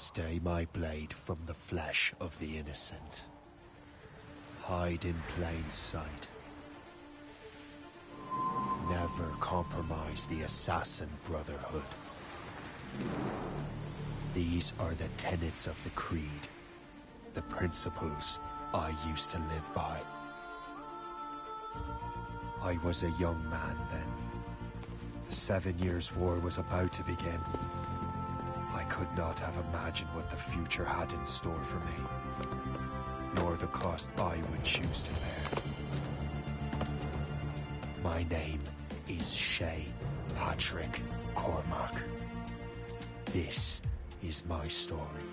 Stay my blade from the flesh of the innocent. Hide in plain sight. Never compromise the Assassin Brotherhood. These are the tenets of the Creed, the principles I used to live by. I was a young man then. The 7 Years' War was about to begin. I could not have imagined what the future had in store for me, nor the cost I would choose to bear. My name is Shay Patrick Cormac. This is my story.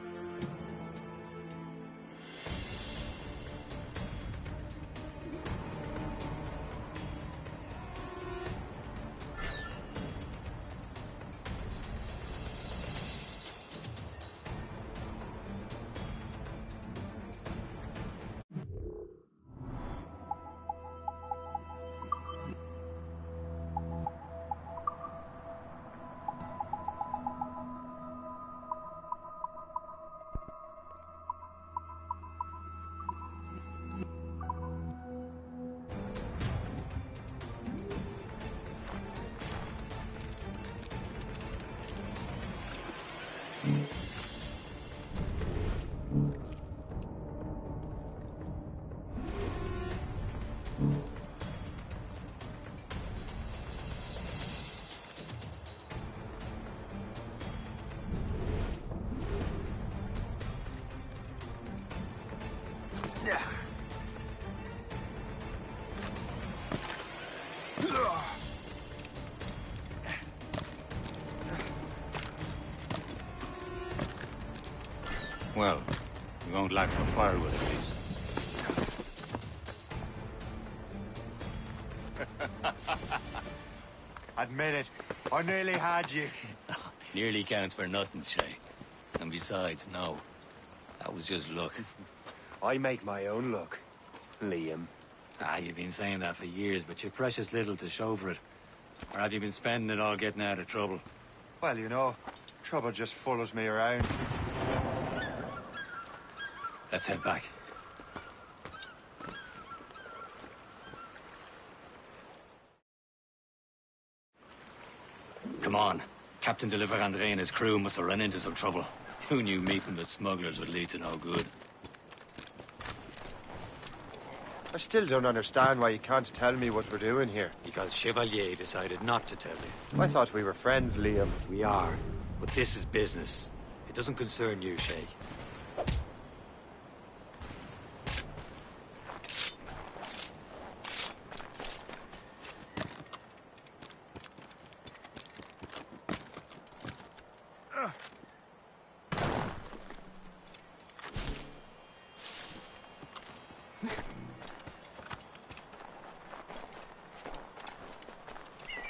Well, you won't lack for firewood at least. Admit it, I nearly had you. Nearly counts for nothing, Shay. And besides, no. That was just luck. I make my own luck, Liam. You've been saying that for years, but you're precious little to show for it. Or have you been spending it all getting out of trouble? Well, you know, trouble just follows me around. Let's head back. Come on. Captain de Andre and his crew must have run into some trouble. Who knew meeting with smugglers would lead to no good? I still don't understand why you can't tell me what we're doing here. Because Chevalier decided not to tell you. I thought we were friends, Liam. We are. But this is business. It doesn't concern you, Shay.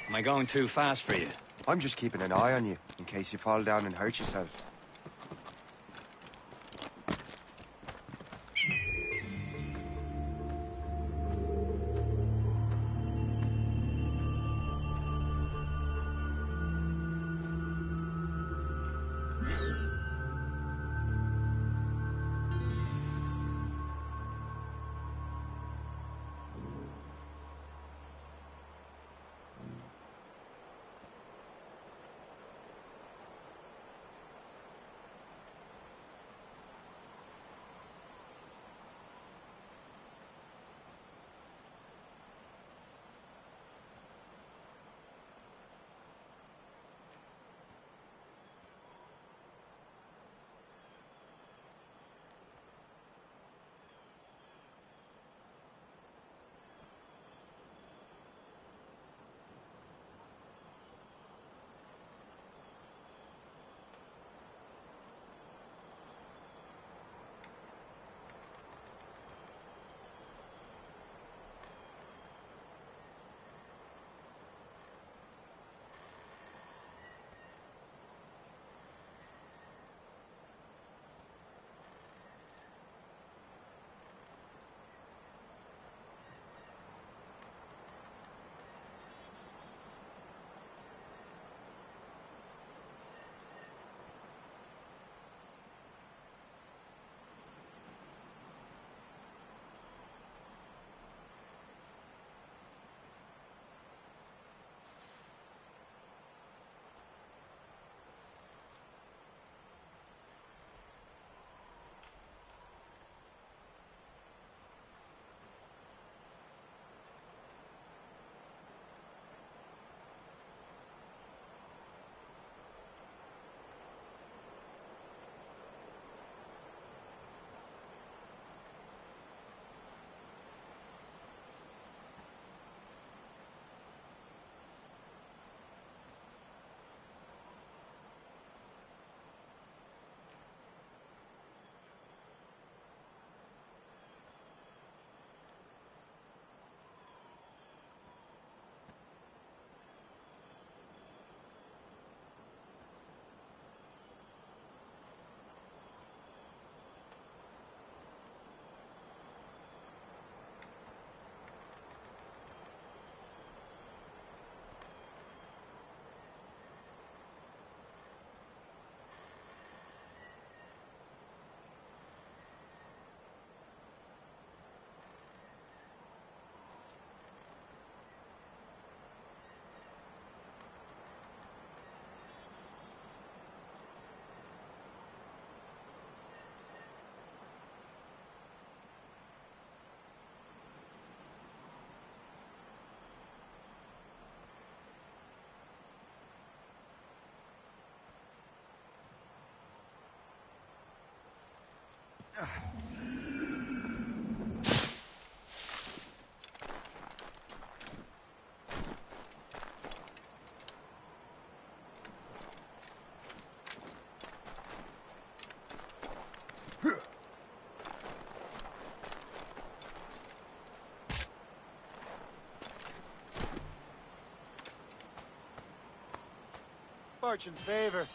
Am I going too fast for you? I'm just keeping an eye on you, in case you fall down and hurt yourself. fortune's favor.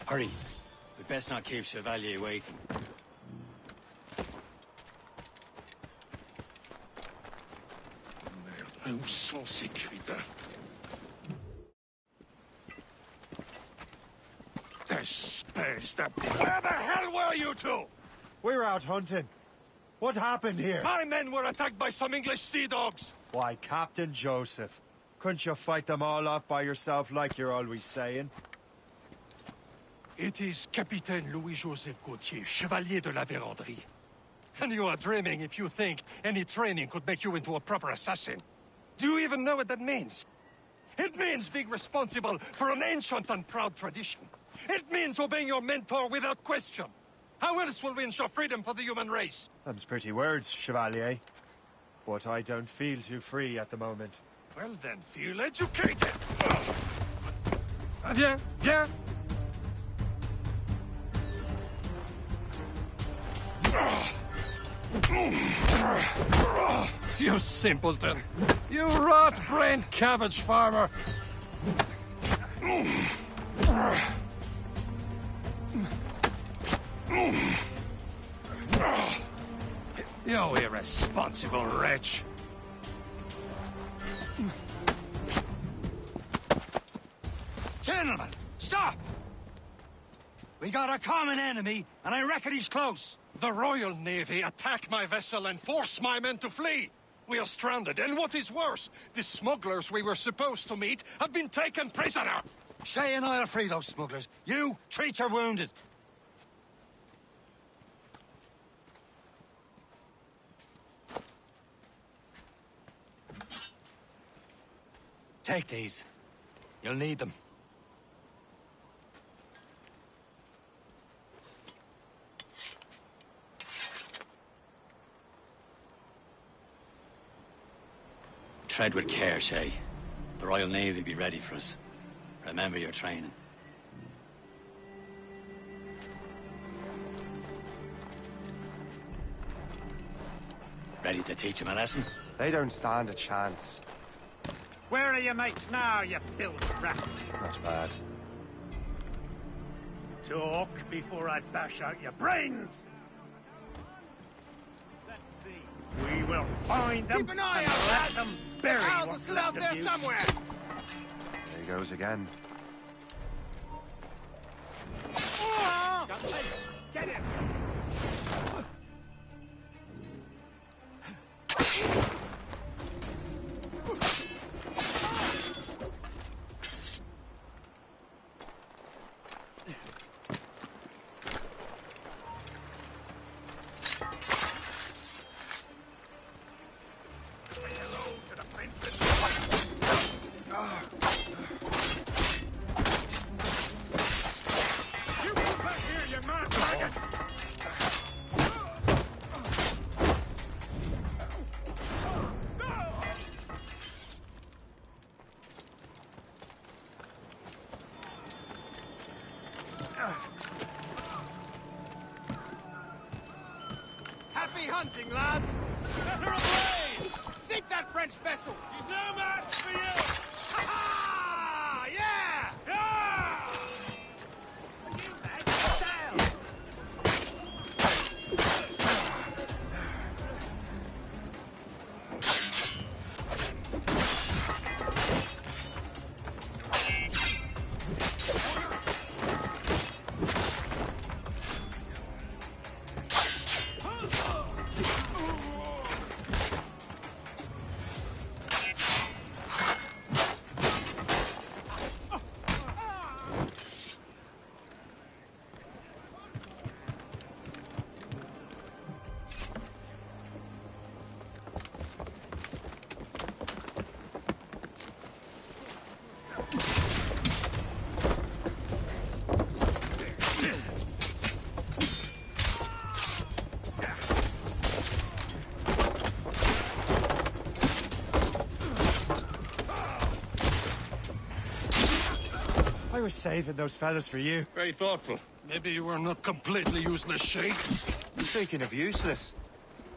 Hurry. We best not keep Chevalier waiting. Où sont ces crétins? Where the hell were you two? We're out hunting. What happened here? My men were attacked by some English sea dogs. Why, Captain Joseph. Couldn't you fight them all off by yourself like you're always saying? It is Capitaine Louis-Joseph Gauthier, Chevalier de la Vérendrye. And you are dreaming if you think any training could make you into a proper assassin. Do you even know what that means? It means being responsible for an ancient and proud tradition. It means obeying your mentor without question. How else will we ensure freedom for the human race? Them's pretty words, Chevalier. But I don't feel too free at the moment. Well then, feel educated. Viens, viens. You simpleton. You rot-brained cabbage farmer. You irresponsible wretch. Gentlemen, stop! We got a common enemy, and I reckon he's close. The Royal Navy attack my vessel and force my men to flee. We are stranded, and what is worse, the smugglers we were supposed to meet have been taken prisoner. Shay and I'll free those smugglers. You, treat your wounded. Take these. You'll need them. Tread with care, Shay. The Royal Navy will be ready for us. Remember your training. Ready to teach him a lesson? They don't stand a chance. Where are your mates now, you bilge rat? Not bad. Talk before I bash out your brains! Let's see. We will find them. Keep an eye and out, let lads. them bury Owls are what's still left out of there you. somewhere. There he goes again. Get him! Happy hunting, lads! Set her ablaze! Sink that French vessel! She's no match for you! Ha ha! Yeah! Yeah! You men, sail! I was saving those fellas for you. Very thoughtful. Maybe you were not completely useless, Shay. Speaking of useless,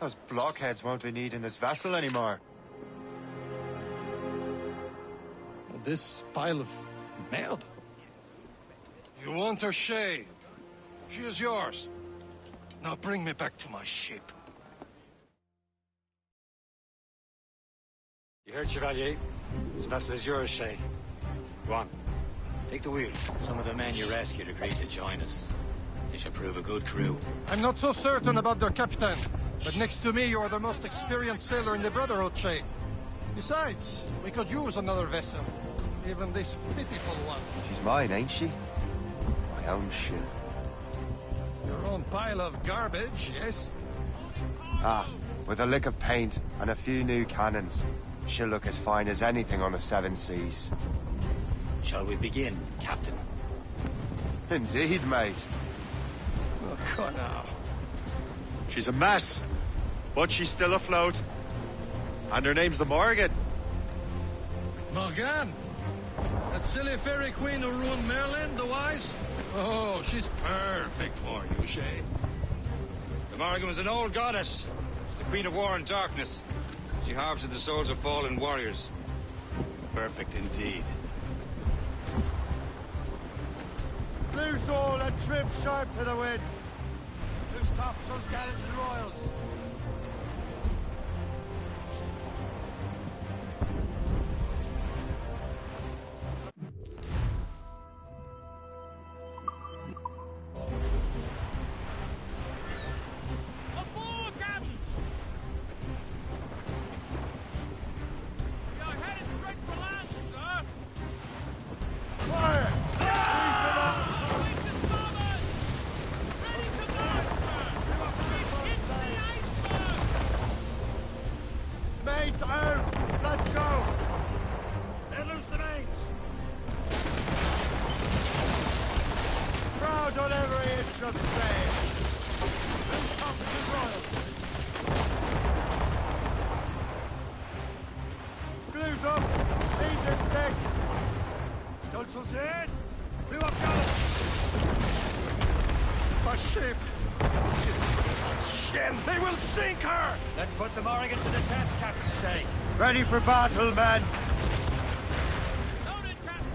those blockheads won't be needing this vessel anymore. This pile of merde? You want her, Shay? She is yours. Now bring me back to my ship. You heard, Chevalier? This vessel is yours, Shay. Go on. Take the wheel. Some of the men you rescued agreed to join us. They should prove a good crew. I'm not so certain about their captain, but next to me you are the most experienced sailor in the Brotherhood, Shay. Besides, we could use another vessel. Even this pitiful one. She's mine, ain't she? My own ship. Your own pile of garbage, yes? Ah, with a lick of paint and a few new cannons. She'll look as fine as anything on the Seven Seas. Shall we begin, Captain? Indeed, mate. Oh, come now. She's a mess, but she's still afloat. And her name's the Morgan. Morgan? That silly fairy queen who ruined Merlin, the Wise? Oh, she's perfect for you, Shay. The Morrigan was an old goddess. She's the Queen of War and Darkness. She harvested the souls of fallen warriors. Perfect indeed. Loose all and trim sharp to the wind. Loose topsails, gallants and royals. Aboard, Captain! We are headed straight for land, sir. Fire! Moving to starboard! Ready to march, sir! Hit the iceberg! Mates out! Let's go! Let loose the mains! Proud on every inch of sail. Loose compass and royals. Glue's up. These are stick. Stunsails in. Glue up, gunners. My ship! Shit! They will sink her! Let's put the Morrigan to the test, Captain Shay. Ready for battle, men. Loaded, Captain!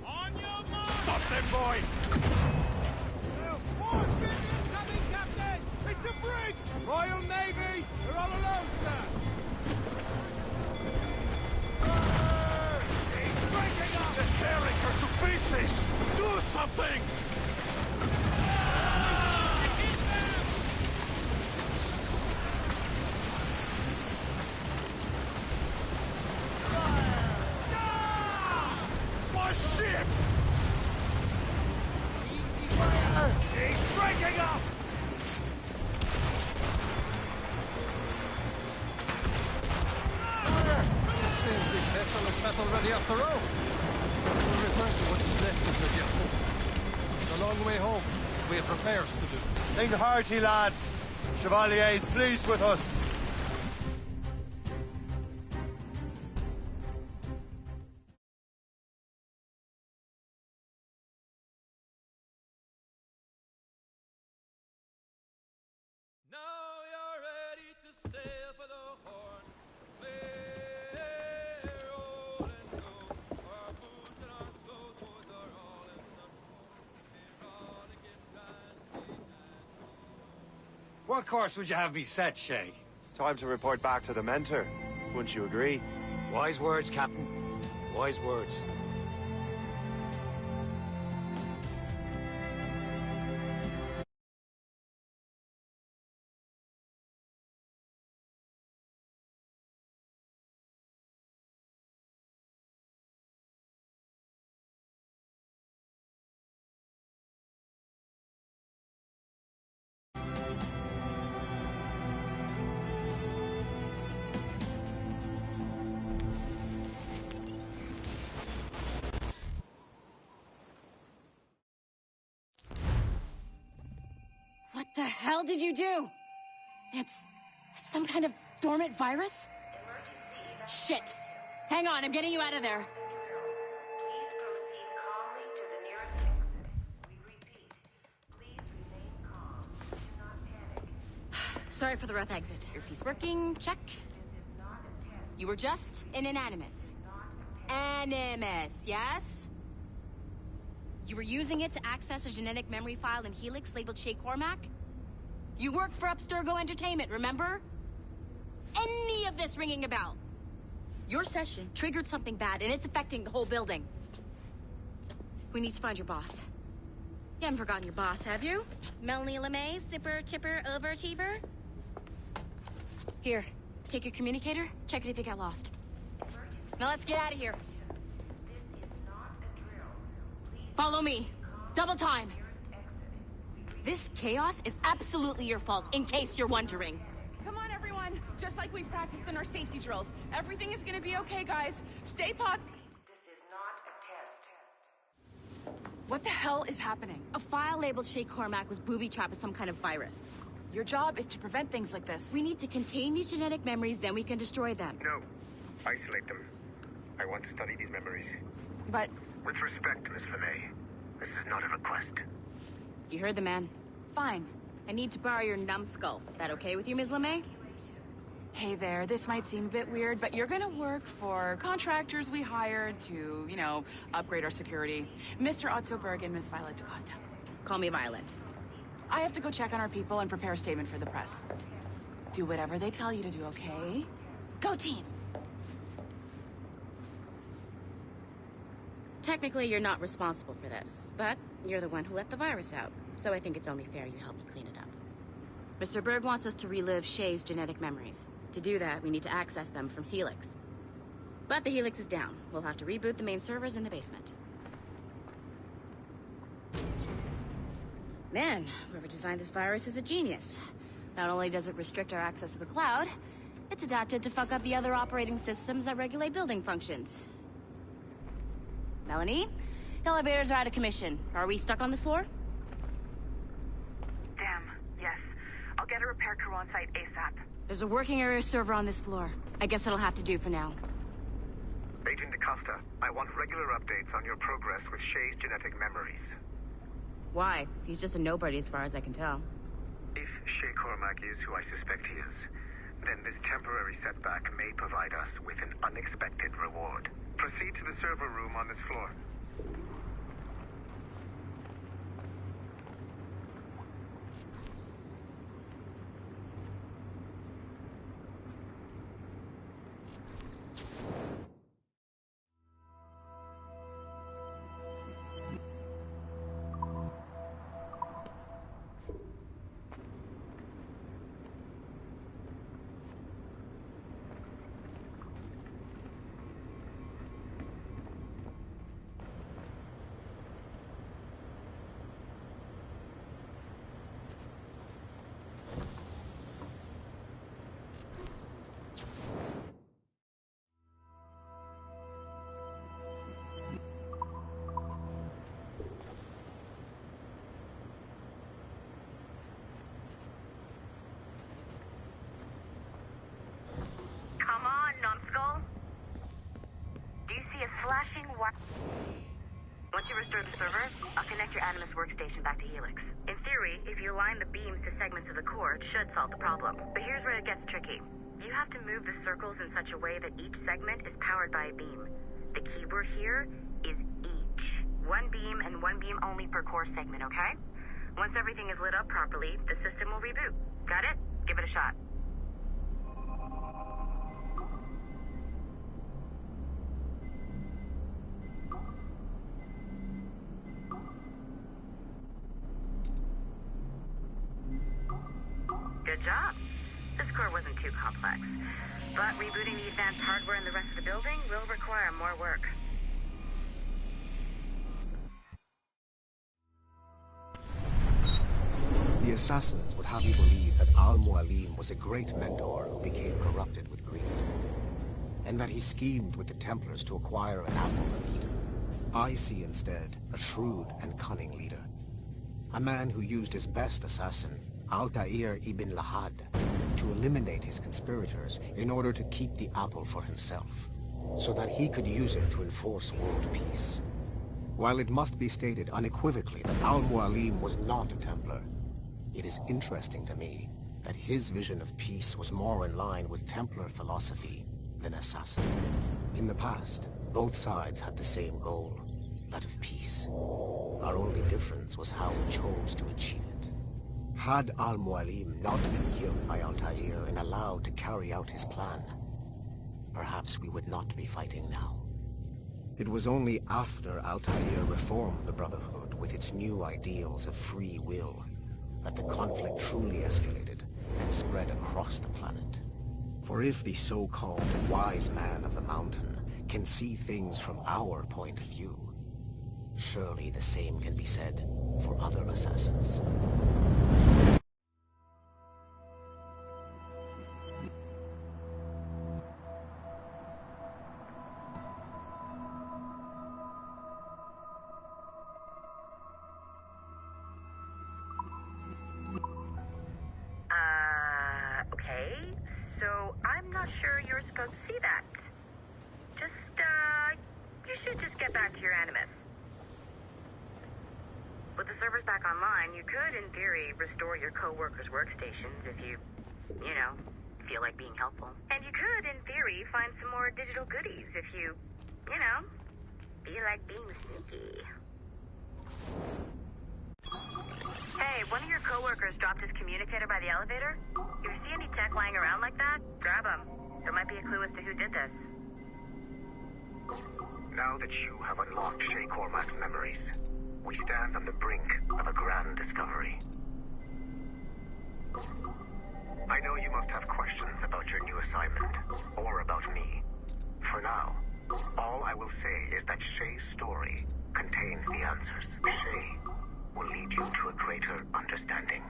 On your mark! Stop them, boy! Warship incoming, Captain! It's a brig! Royal Navy! They're all alone, sir! He's breaking up! They're tearing her to pieces! Do something! Hit them! My ship! Easy fire! He's breaking up! Seems this vessel is battle ready after all. We'll return to what is left of the Diablo. It's a long way home. We have repairs to do. Sing hearty, lads. Chevalier's pleased with us. Now you're ready to sail for the Horn. We're rolling low. Our boots and our clothes are all in the port. We're all to get fancy and What course would you have me set, Shay? Time to report back to the mentor. Wouldn't you agree? Wise words, Captain. Wise words. What the hell did you do? It's some kind of dormant virus? Shit. Hang on, I'm getting you out of there. Please proceed calmly to the nearest exit. We repeat, please remain calm. Do not panic. Sorry for the rough exit. Earpiece working, check. You were just an Animus. Animus, yes? You were using it to access a genetic memory file in Helix labeled Shay Cormac? You worked for Abstergo Entertainment, remember? Any of this ringing a bell? Your session triggered something bad, and it's affecting the whole building. We need to find your boss. You haven't forgotten your boss, have you? Melanie LeMay, zipper, chipper, overachiever? Here, take your communicator, check it if you got lost. Now let's get out of here. Follow me. Double time. This chaos is absolutely your fault, in case you're wondering. Come on, everyone. Just like we practiced in our safety drills. Everything is gonna be okay, guys. Stay positive. This is not a test. What the hell is happening? A file labeled Shay Cormac was booby-trapped with some kind of virus. Your job is to prevent things like this. We need to contain these genetic memories, then we can destroy them. No. Isolate them. I want to study these memories. But... With respect, Miss LeMay, this is not a request. You heard the man. Fine. I need to borrow your numbskull. That okay with you, Ms. LeMay? Hey there, this might seem a bit weird, but you're gonna work for contractors we hired to, you know, upgrade our security. Mr. Otto Berg and Miss Violet DaCosta. Call me Violet. I have to go check on our people and prepare a statement for the press. Do whatever they tell you to do, okay? Go team! Technically, you're not responsible for this, but you're the one who let the virus out, so I think it's only fair you help me clean it up. Mr. Berg wants us to relive Shay's genetic memories. To do that, we need to access them from Helix. But the Helix is down. We'll have to reboot the main servers in the basement. Man, whoever designed this virus is a genius. Not only does it restrict our access to the cloud, it's adapted to fuck up the other operating systems that regulate building functions. Melanie? The elevators are out of commission. Are we stuck on this floor? Damn, yes. I'll get a repair crew on site ASAP. There's a working area server on this floor. I guess it'll have to do for now. Agent DaCosta, I want regular updates on your progress with Shay's genetic memories. Why? He's just a nobody as far as I can tell. If Shay Cormac is who I suspect he is, then this temporary setback may provide us with an unexpected reward. Proceed to the server room on this floor. Flashing white. Once you restore the server, I'll connect your Animus workstation back to Helix. In theory, if you align the beams to segments of the core, it should solve the problem. But here's where it gets tricky. You have to move the circles in such a way that each segment is powered by a beam. The keyword here is each. One beam and one beam only per core segment, okay? Once everything is lit up properly, the system will reboot. Got it? Give it a shot. Good job. This core wasn't too complex. But rebooting the advanced hardware in the rest of the building will require more work. The assassins would have you believe that Al-Mualim was a great mentor who became corrupted with greed, and that he schemed with the Templars to acquire an apple of Eden. I see instead a shrewd and cunning leader. A man who used his best assassin, Altair ibn Lahad, to eliminate his conspirators in order to keep the apple for himself, so that he could use it to enforce world peace. While it must be stated unequivocally that Al-Mualim was not a Templar, it is interesting to me that his vision of peace was more in line with Templar philosophy than assassin. In the past, both sides had the same goal, that of peace. Our only difference was how we chose to achieve it. Had Al-Mualim not been killed by Altair and allowed to carry out his plan, perhaps we would not be fighting now. It was only after Altair reformed the Brotherhood with its new ideals of free will that the conflict truly escalated and spread across the planet. For if the so-called wise man of the mountain can see things from our point of view, surely the same can be said for other assassins. Okay. So I'm not sure you're supposed to see that. You should just get back to your Animus. With the servers back online, you could, in theory, restore your co-workers' workstations if you feel like being helpful. And you could, in theory, find some more digital goodies if you feel like being sneaky. Hey, one of your co-workers dropped his communicator by the elevator. If you see any tech lying around like that, grab them. There might be a clue as to who did this. Now that you have unlocked Shay Cormac's memories, we stand on the brink of a grand discovery. I know you must have questions about your new assignment, or about me. For now, all I will say is that Shay's story contains the answers. Shay will lead you to a greater understanding.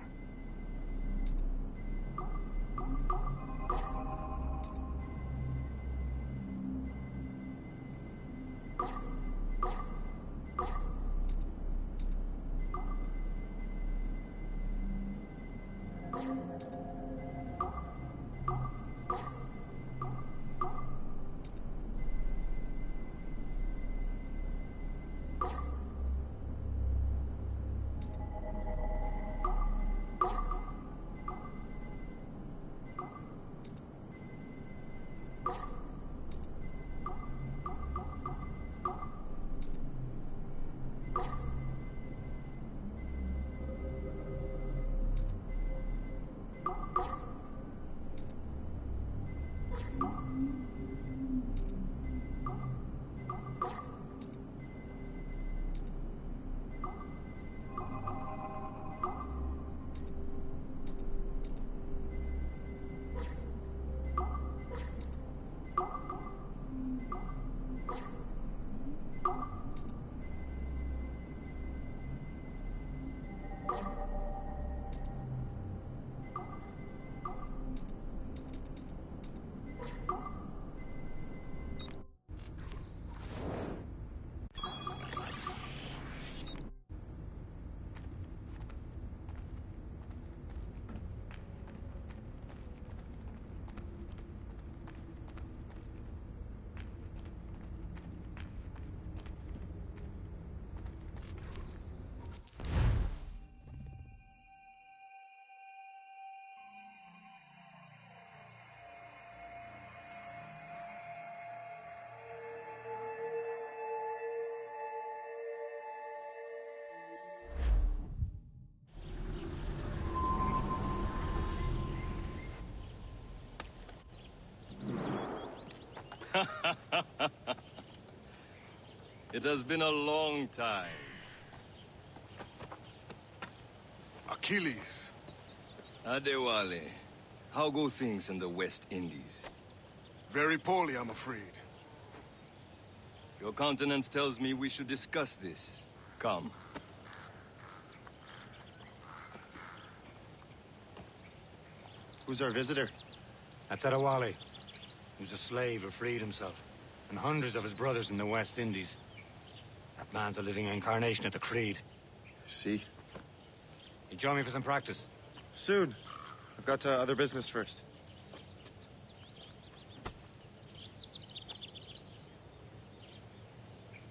It has been a long time. Achilles. Adewale, how go things in the West Indies? Very poorly, I'm afraid. Your countenance tells me we should discuss this. Come. Who's our visitor? That's Adewale. He was a slave who freed himself, and hundreds of his brothers in the West Indies. That man's a living incarnation of the Creed. I see. You join me for some practice? Soon. I've got other business first.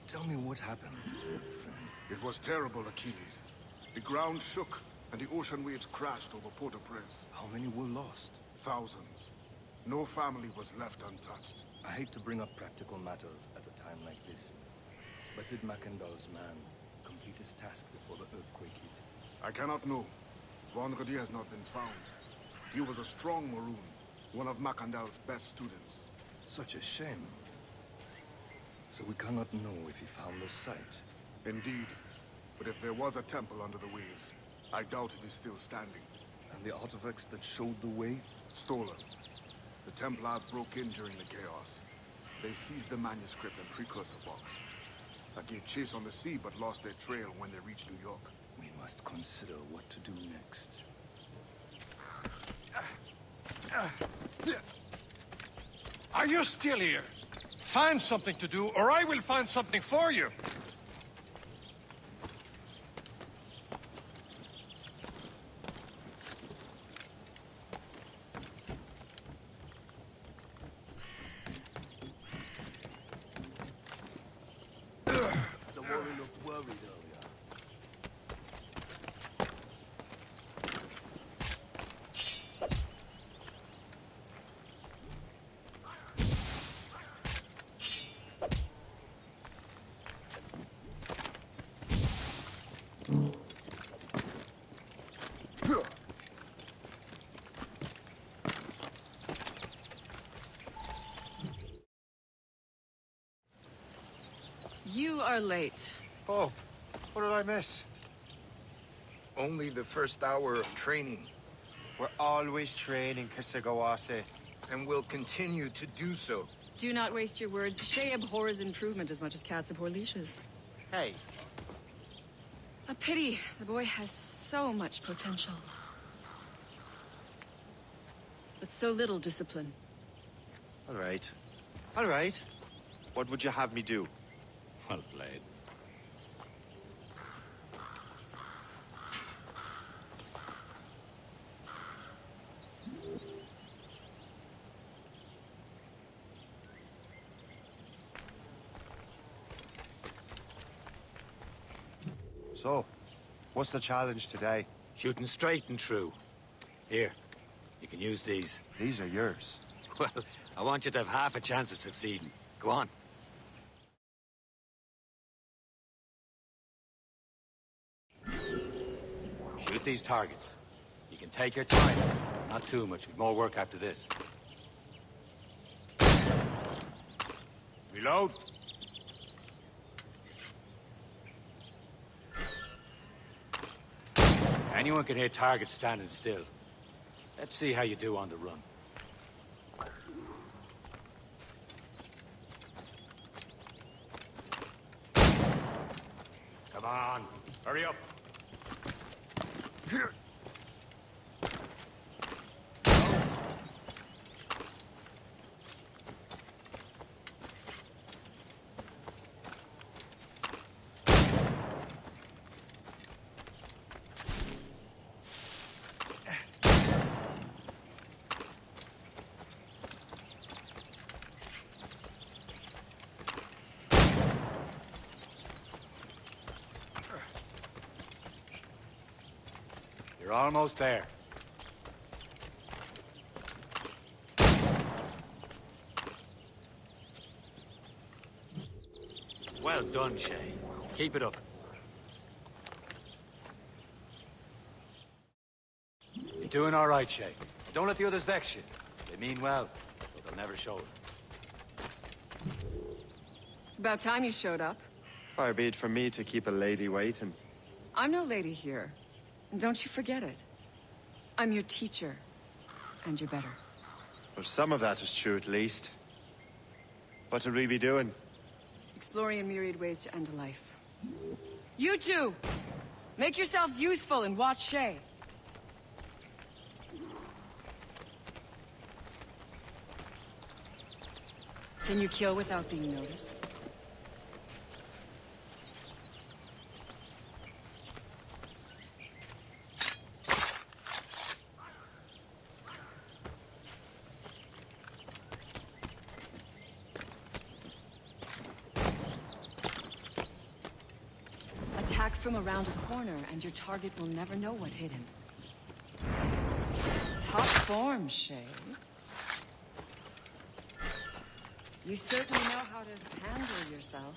Tell me what happened, friend. It was terrible, Achilles. The ground shook, and the ocean waves crashed over Port-au-Prince. How many were lost? Thousands. No family was left untouched. I hate to bring up practical matters at a time like this, but did Mackandal's man complete his task before the earthquake hit? I cannot know. Vendredi has not been found. He was a strong Maroon, one of Mackandal's best students. Such a shame. So we cannot know if he found the site. Indeed. But if there was a temple under the waves, I doubt it is still standing. And the artifacts that showed the way? Stolen. The Templars broke in during the chaos. They seized the manuscript and precursor box. I gave chase on the sea, but lost their trail when they reached New York. We must consider what to do next. Are you still here? Find something to do, or I will find something for you. The warrior looked worried earlier. You are late. Oh, what did I miss? Only the first hour of training. We're always training, Kisagawase. And will continue to do so. Do not waste your words. Shay abhors improvement as much as cats abhor leashes. Hey. A pity. The boy has so much potential. But so little discipline. All right. All right. What would you have me do? Well played. So, what's the challenge today? Shooting straight and true. Here, you can use these. These are yours. Well, I want you to have half a chance of succeeding. Go on. Shoot these targets. You can take your time. Not too much. We've more work after this. Reload. Anyone can hit targets standing still. Let's see how you do on the run. Come on, hurry up. You're almost there. Well done, Shay. Keep it up. You're doing all right, Shay. Don't let the others vex you. They mean well, but they'll never show it. It's about time you showed up. Far be it from me to keep a lady waiting. I'm no lady here. And don't you forget it. I'm your teacher. And you're better. Well, some of that is true, at least. What will we be doing? Exploring a myriad ways to end a life. You two! Make yourselves useful and watch Shay. Can you kill without being noticed? from around a corner, and your target will never know what hit him. Top form, Shay. You certainly know how to handle yourself.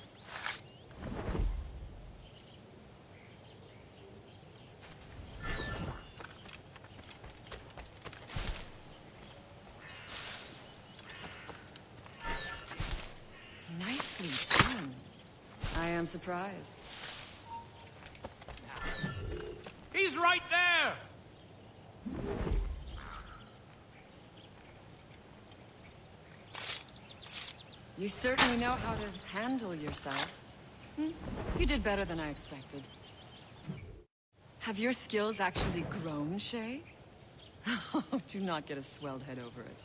Nicely done. I am surprised. He's right there! You certainly know how to handle yourself. You did better than I expected. Have your skills actually grown, Shay? Do not get a swelled head over it.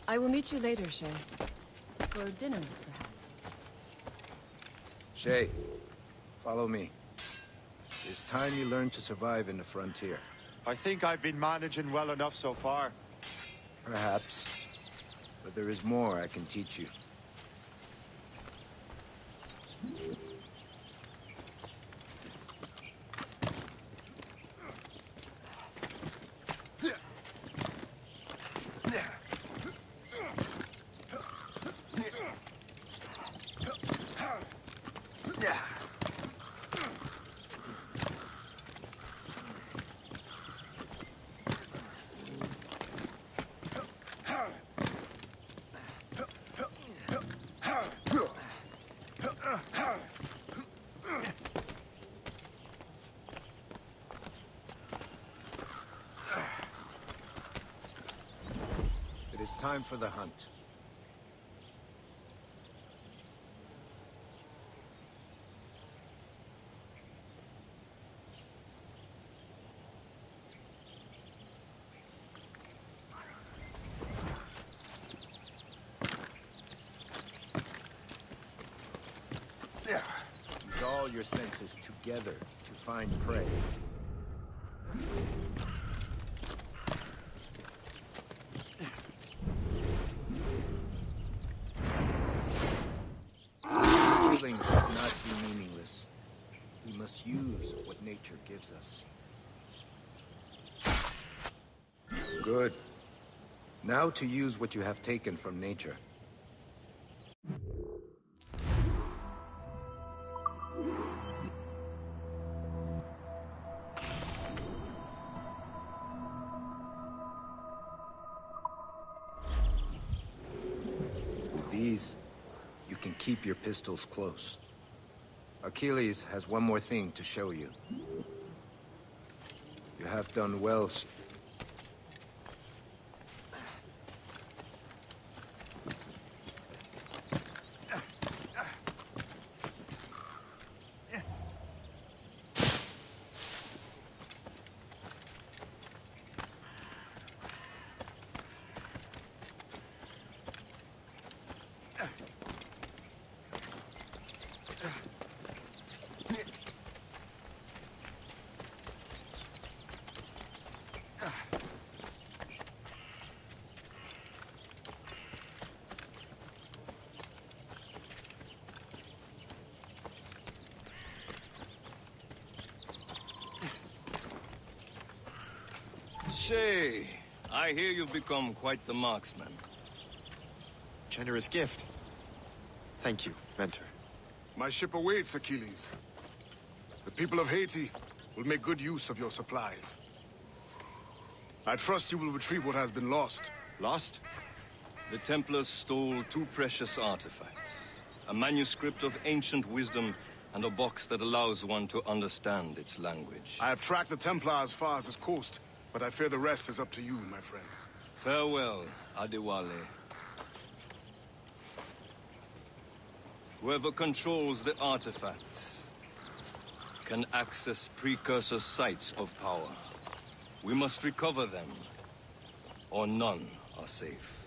I will meet you later, Shay. For dinner, perhaps. Shay, follow me. It's time you learn to survive in the frontier. I think I've been managing well enough so far. Perhaps. But there is more I can teach you. It is time for the hunt. Use all your senses together to find prey. Killing should not be meaningless. We must use what nature gives us. Good. Now to use what you have taken from nature. With these, you can keep your pistols close. Achilles has one more thing to show you. You have done well. Shay, I hear you've become quite the marksman. Generous gift. Thank you, Mentor. My ship awaits, Achilles. The people of Haiti will make good use of your supplies. I trust you will retrieve what has been lost. Lost? The Templars stole two precious artifacts. A manuscript of ancient wisdom and a box that allows one to understand its language. I have tracked the Templar as far as this coast, but I fear the rest is up to you, my friend. Farewell, Adewale. Whoever controls the artifacts can access precursor sites of power. We must recover them, or none are safe.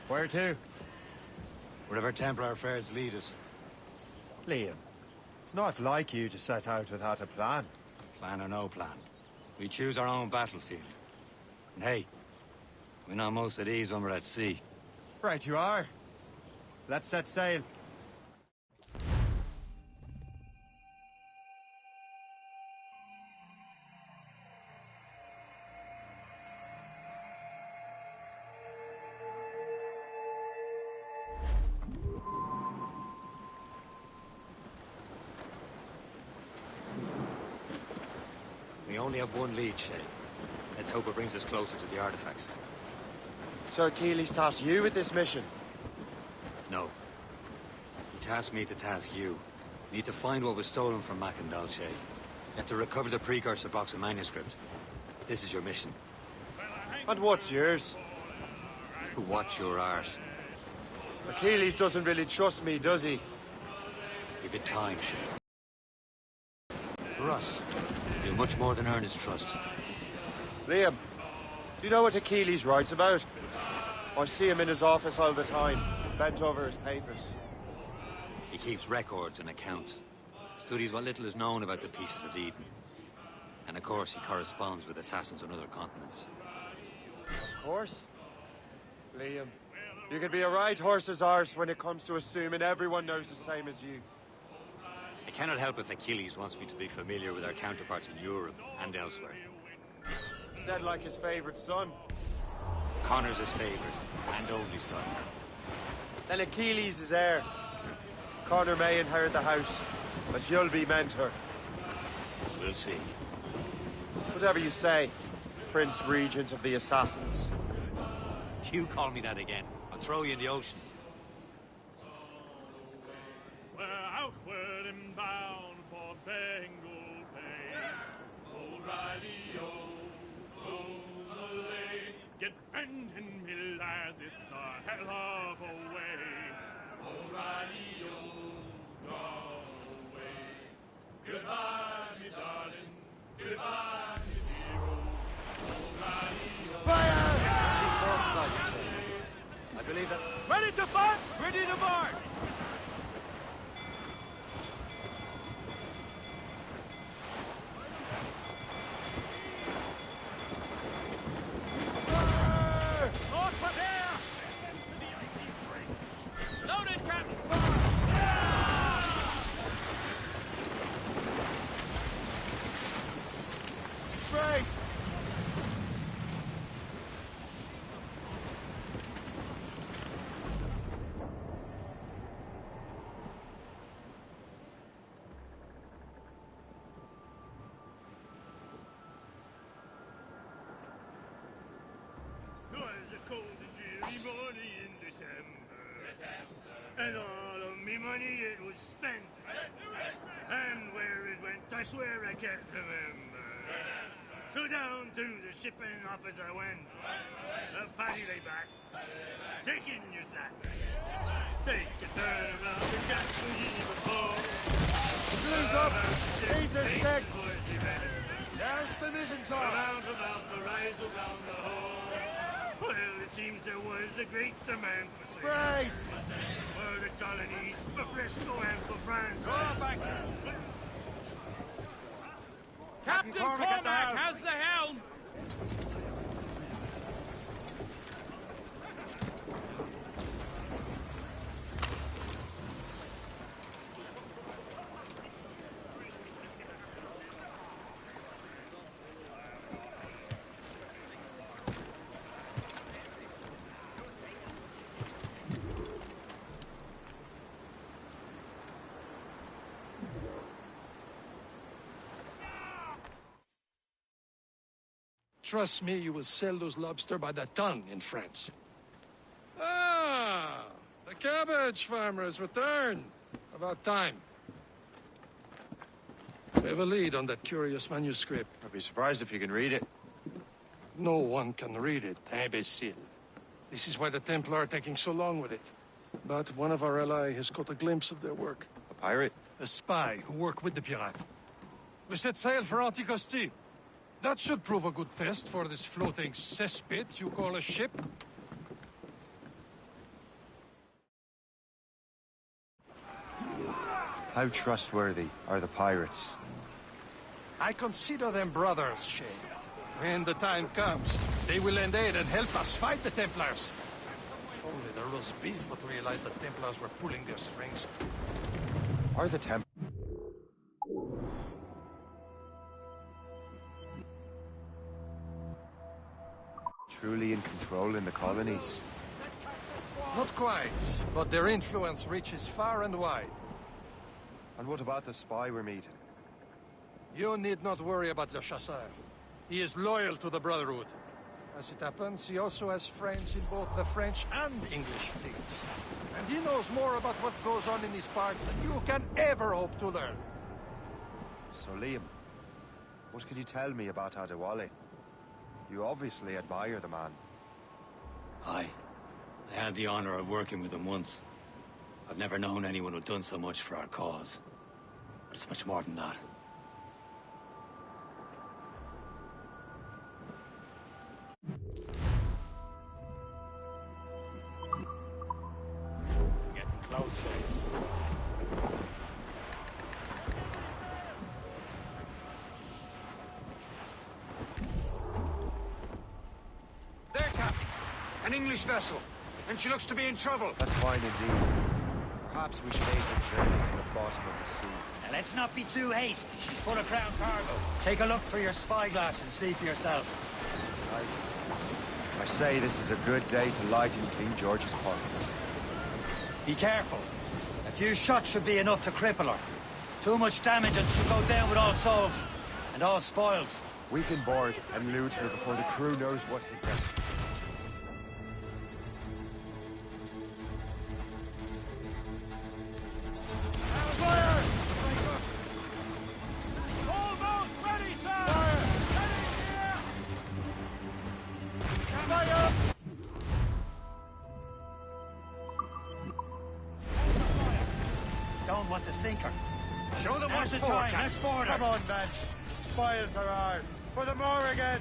Where to? Wherever Templar affairs lead us. Liam, it's not like you to set out without a plan. Plan or no plan. We choose our own battlefield. And hey, we know most of these when we're at sea. Right you are. Let's set sail. We only have one lead, Shay. Let's hope it brings us closer to the artifacts. So Achilles tasked you with this mission? No. He tasked me to task you. We need to find what was stolen from Mackandal, Shay. You have to recover the precursor box of manuscript. This is your mission. And what's yours? To watch your arse. Achilles doesn't really trust me, does he? Give it time, Shay. For us, do much more than earn his trust. Liam, do you know what Achilles writes about? I see him in his office all the time, bent over his papers. He keeps records and accounts. Studies what little is known about the pieces of Eden. And of course, he corresponds with assassins on other continents. Of course. Liam, you can be a right horse's arse when it comes to assuming everyone knows the same as you. I cannot help if Achilles wants me to be familiar with our counterparts in Europe and elsewhere. Said like his favorite son. Connor's his favorite, and only son. Then Achilles is heir. Connor may inherit the house, but you'll be mentor. We'll see. Whatever you say, Prince Regent of the Assassins. You call me that again, I'll throw you in the ocean. We're outward and bound for Bengal Bay. O'Reilly, get bending, me lads, it's a hell of a way. O'Reilly, go away. Goodbye, me darling. Goodbye, me dear. O'Reilly, fire! I believe that. Ready to fight? Ready to march! Cold and dreary morning And all of me money it was spent. And where it went, I swear I can't remember. So down to the shipping office I went. A paddy lay back, taking your sack. Take a turn around the gas when he was home. Blues up! These are sticks! Just the mizzen top. Around the rise, around the hole. Well, it seems there was a great demand for sail. Brace! For the colonies, for Frisco and for France. Go on back. Captain Cormac, how's the helm? Trust me, you will sell those lobster by the ton in France. Ah, the cabbage farmer has returned. About time. We have a lead on that curious manuscript. I'd be surprised if you can read it. No one can read it, imbecile. This is why the Templar are taking so long with it. But one of our allies has caught a glimpse of their work. A pirate? A spy who worked with the pirate. We set sail for Anticosti. That should prove a good test for this floating cesspit you call a ship. How trustworthy are the pirates? I consider them brothers, Shay. When the time comes, they will lend aid and help us fight the Templars. If only the roast beef would realize the Templars were pulling their strings. Are the Templars truly in control in the colonies? Not quite, but their influence reaches far and wide. And what about the spy we're meeting? You need not worry about Le Chasseur. He is loyal to the Brotherhood. As it happens, he also has friends in both the French and English fleets. And he knows more about what goes on in these parts than you can ever hope to learn. So, Liam, what could you tell me about Adewale? You obviously admire the man. I had the honor of working with him once. I've never known anyone who'd done so much for our cause. But it's much more than that. Getting close, Shay. There, Captain. An English vessel. And she looks to be in trouble. That's fine indeed. Perhaps we should aid the journey to the bottom of the sea. Now let's not be too hasty. She's full of crown cargo. Take a look through your spyglass and see for yourself. Exciting. I say this is a good day to lighten King George's pockets. Be careful. A few shots should be enough to cripple her. Too much damage and she'll go down with all souls. And all spoils. We can board and loot her before the crew knows what hit them. Almost ready, sir! Don't want to sink her. Show them what's Now's for, the time. Captain. Let's board her. Come on, men. Spoils are ours. For the more again.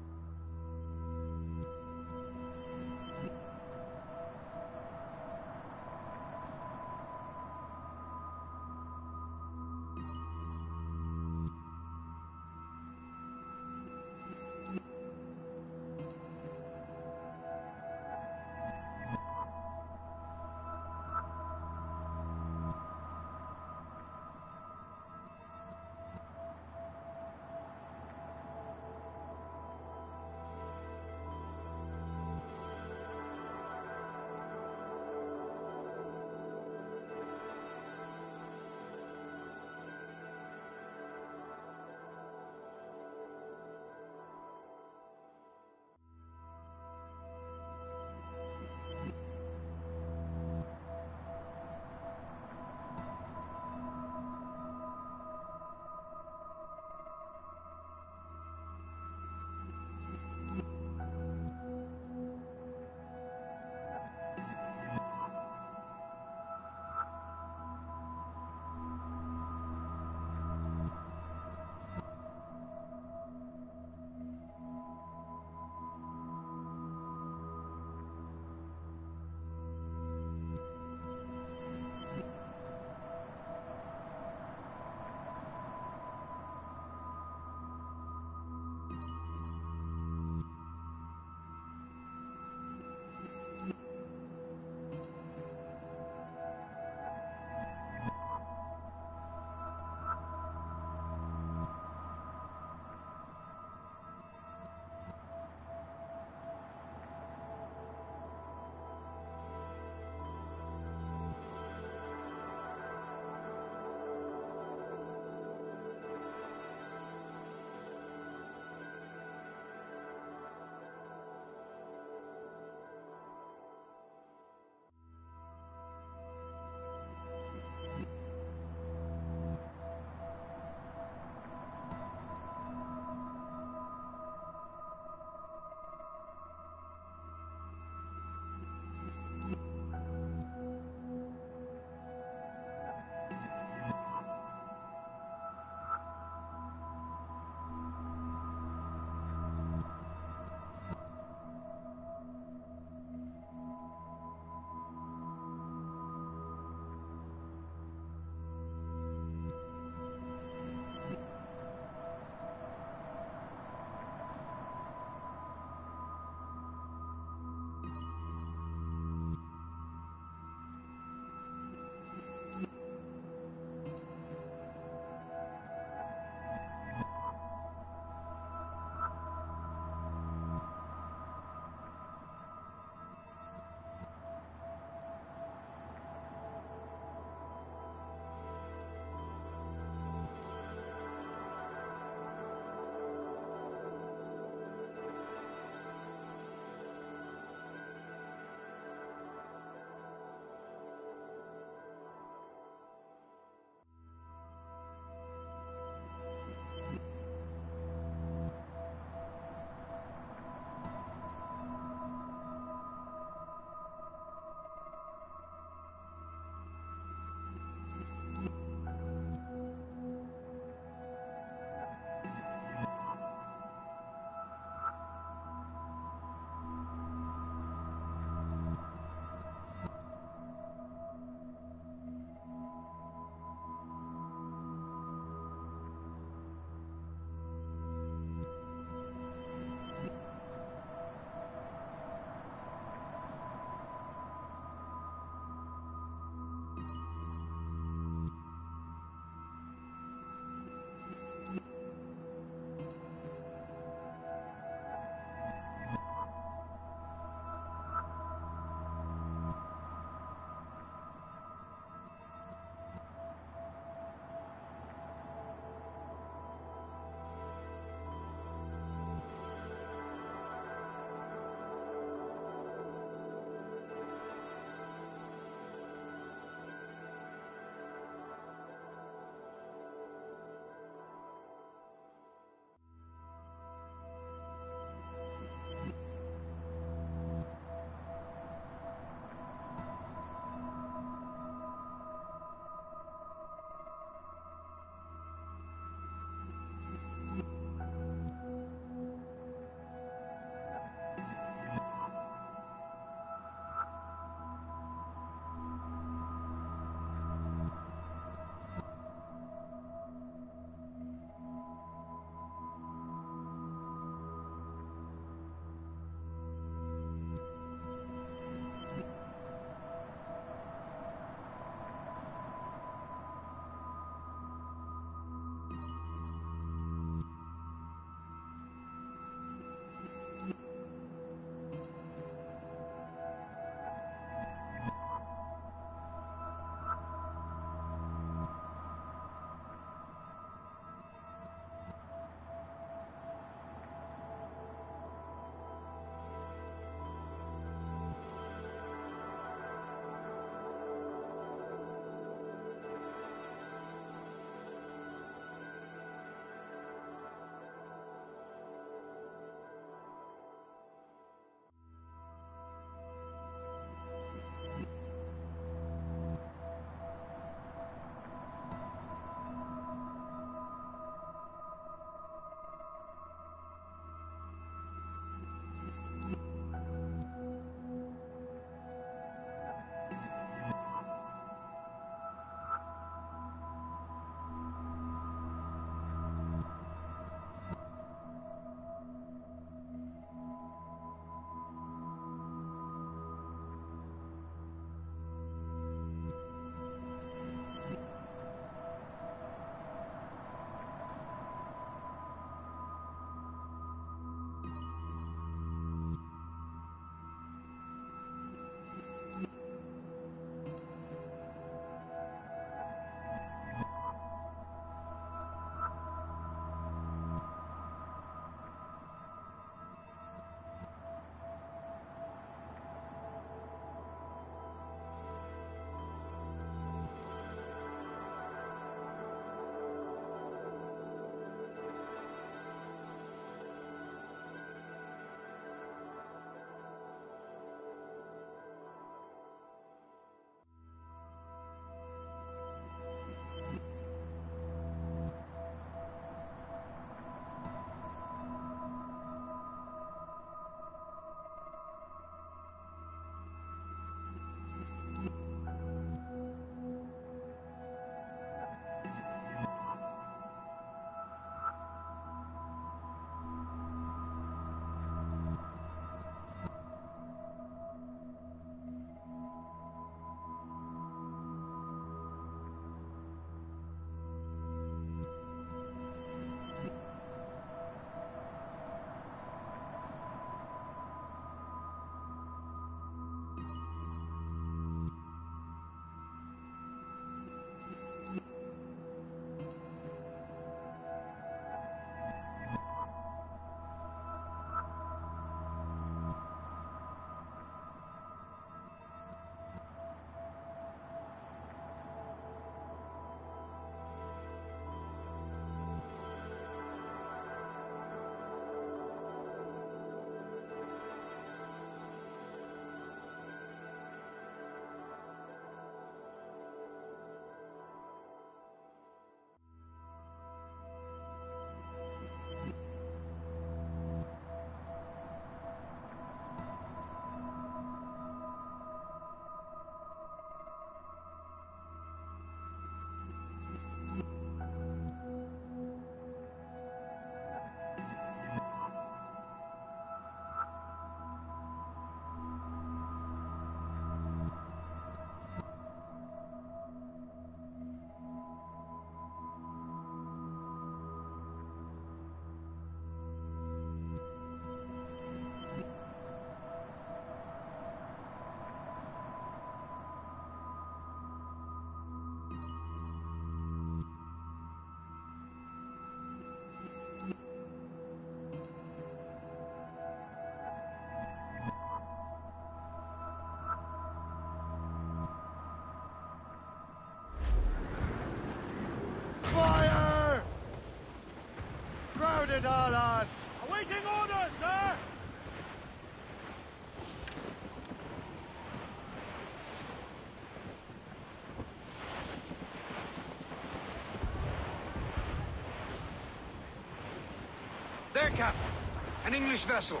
An English vessel.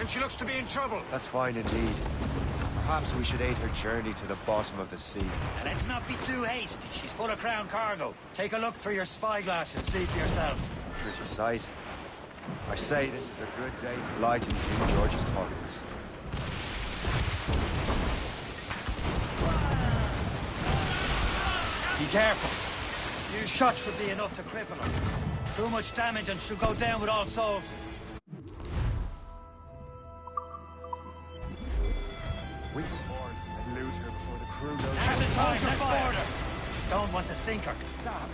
And she looks to be in trouble. That's fine indeed. Perhaps we should aid her journey to the bottom of the sea. And let's not be too hasty. She's full of crown cargo. Take a look through your spyglass and see for yourself. Pretty sight. I say this is a good day to lighten King George's pockets. Be careful. A few shots should be enough to cripple her. Too much damage and she'll go down with all souls. We can board and loot her before the crew knows. Now's the time, let's board her. Don't want to sink her. Damn.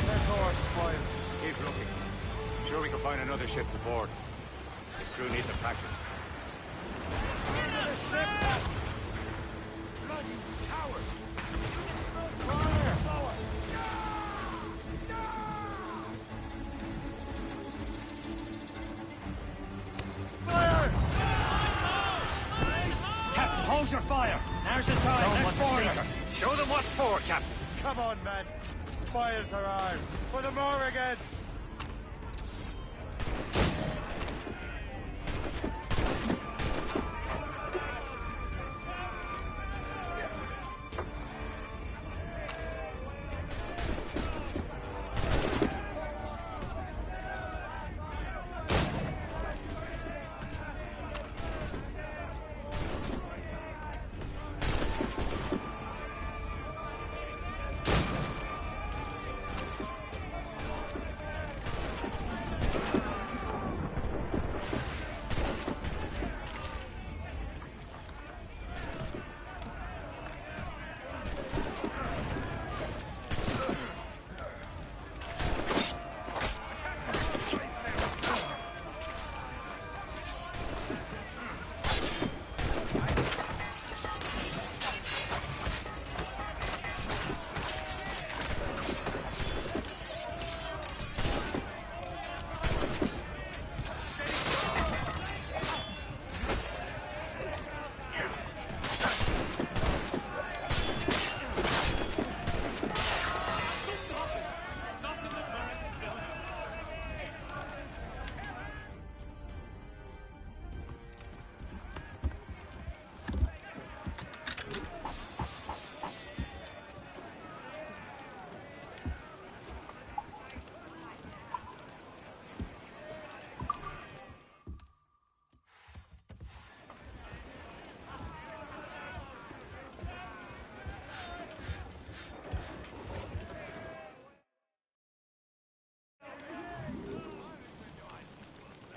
Their door's spoiled. Keep looking. I'm sure we can find another ship to board. This crew needs some practice. Another ship! Bloody cowards! Fire! Slower! Fire! Captain, hold your fire. Now's the time. Let's board her. Show them what's for, Captain. Come on, men. Spoils are ours. For the Morrigan!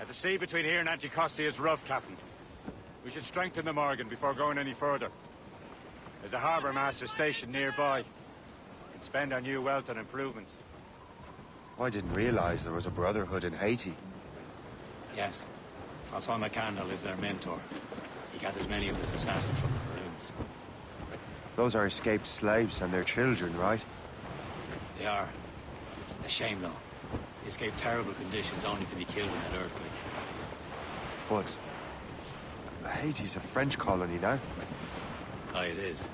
The sea between here and Anticosti is rough, Captain. We should strengthen the Morgan before going any further. There's a harbour master stationed nearby. We can spend our new wealth on improvements. I didn't realize there was a brotherhood in Haiti. Yes. Francois McCandle is their mentor. He gathers many of his assassins from the Faroons. Those are escaped slaves and their children, right? They are. A shame, though. They escaped terrible conditions only to be killed in that earthquake. But Haiti's a French colony now. Aye, it is.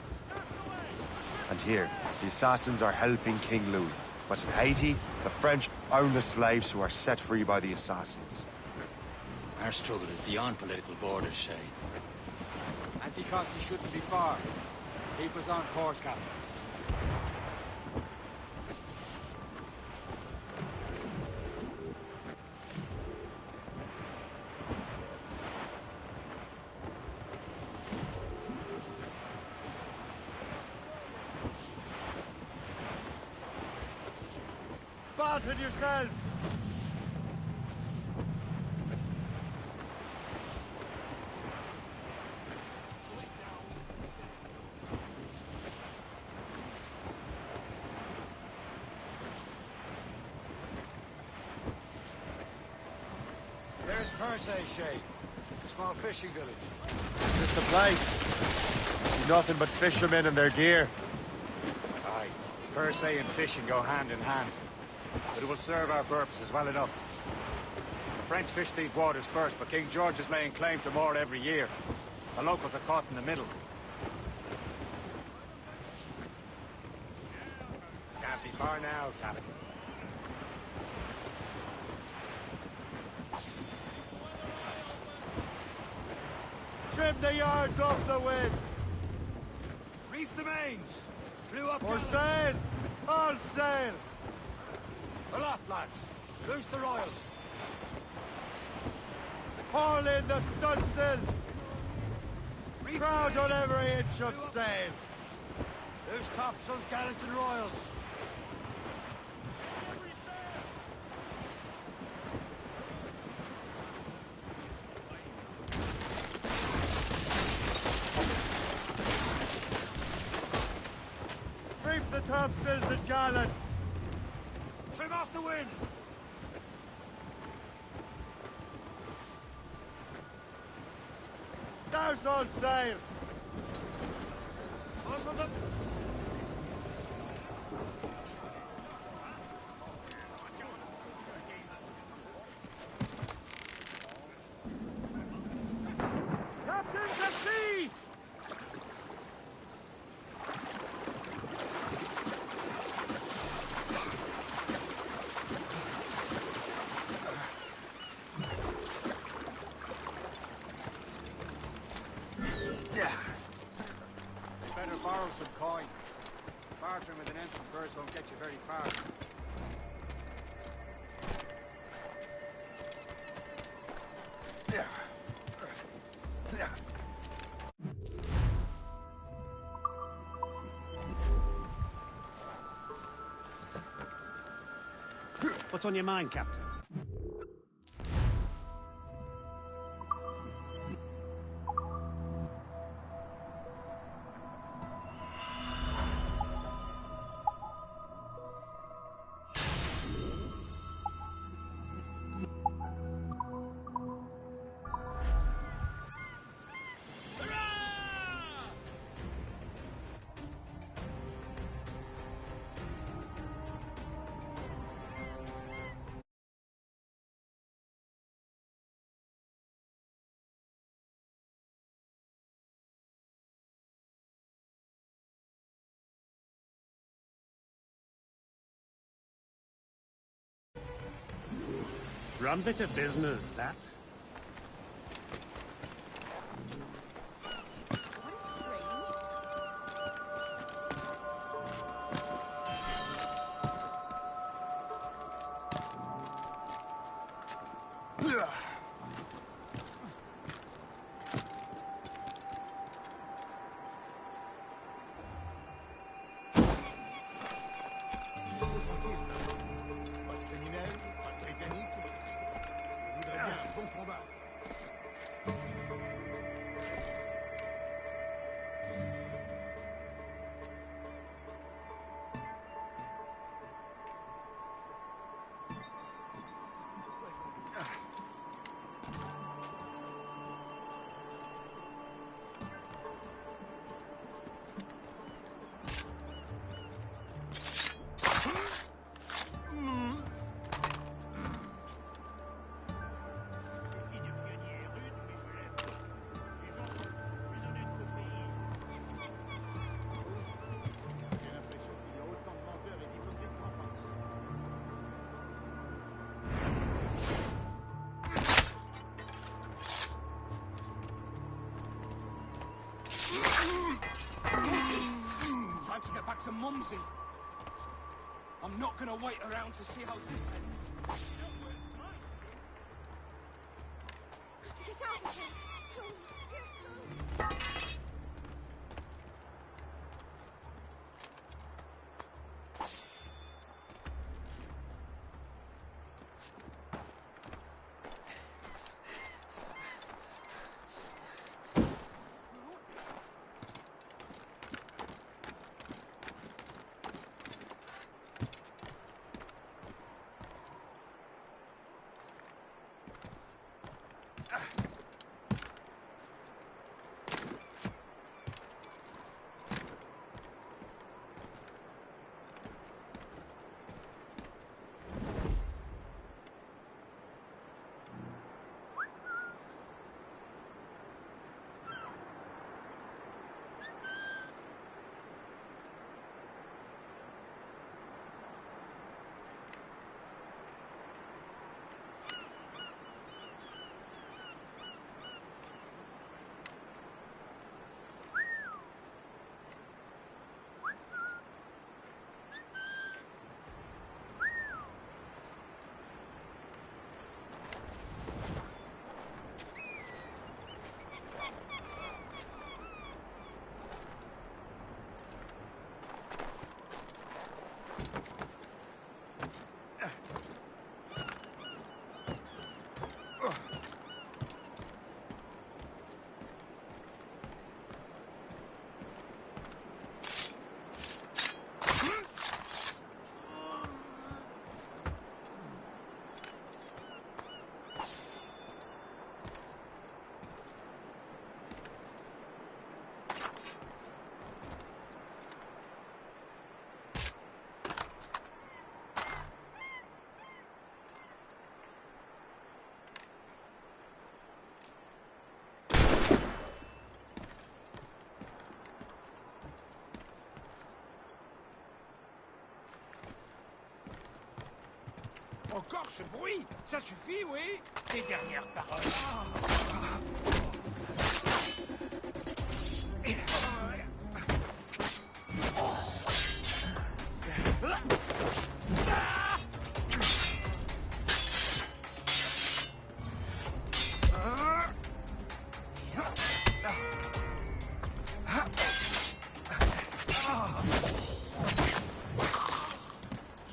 And here, the assassins are helping King Louis. But in Haiti, the French own the slaves who are set free by the assassins. Our struggle is beyond political borders, Shay. Anticosti shouldn't be far. Keep us on course, Captain. Batten yourselves! There's Persay, Shay. Small fishing village. Is this the place? I see nothing but fishermen and their gear. Aye. Persay and fishing go hand in hand. But it will serve our purposes well enough. The French fish these waters first, but King George is laying claim to more every year. The locals are caught in the middle. Can't be far now, Captain. Trim the yards off the wind! Reef the mains! Clew up Or sail! All sail! Aloft, lads! Loose the royals! Haul in the stunsails! Crowd on every inch of sail! Loose topsails, gallants and royals! Reef the topsails and gallants! Trim off the wind! Douse all sail! Muzzle them! Captains at sea! Better borrow some coin. Bartering with an empty purse won't get you very far. What's on your mind, Captain? Rum bit of business, that. Time to get back to Mumsy. I'm not gonna wait around to see how this ends. To get out of here. Encore ce bruit? Ça suffit, oui? Tes dernières paroles.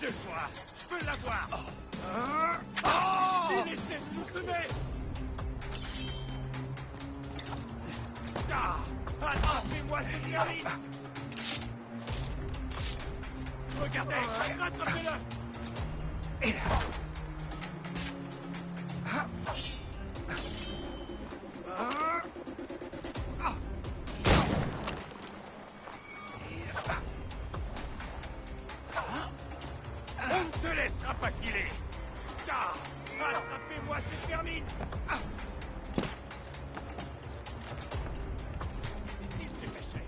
Je le vois, je peux l'avoir. Finissez de nous semer. Attrapez-moi cette gamine. Regardez, rattrapez-le. On ne te laissera pas filer. Attrapez-moi cette vermine. Ici, il s'est caché.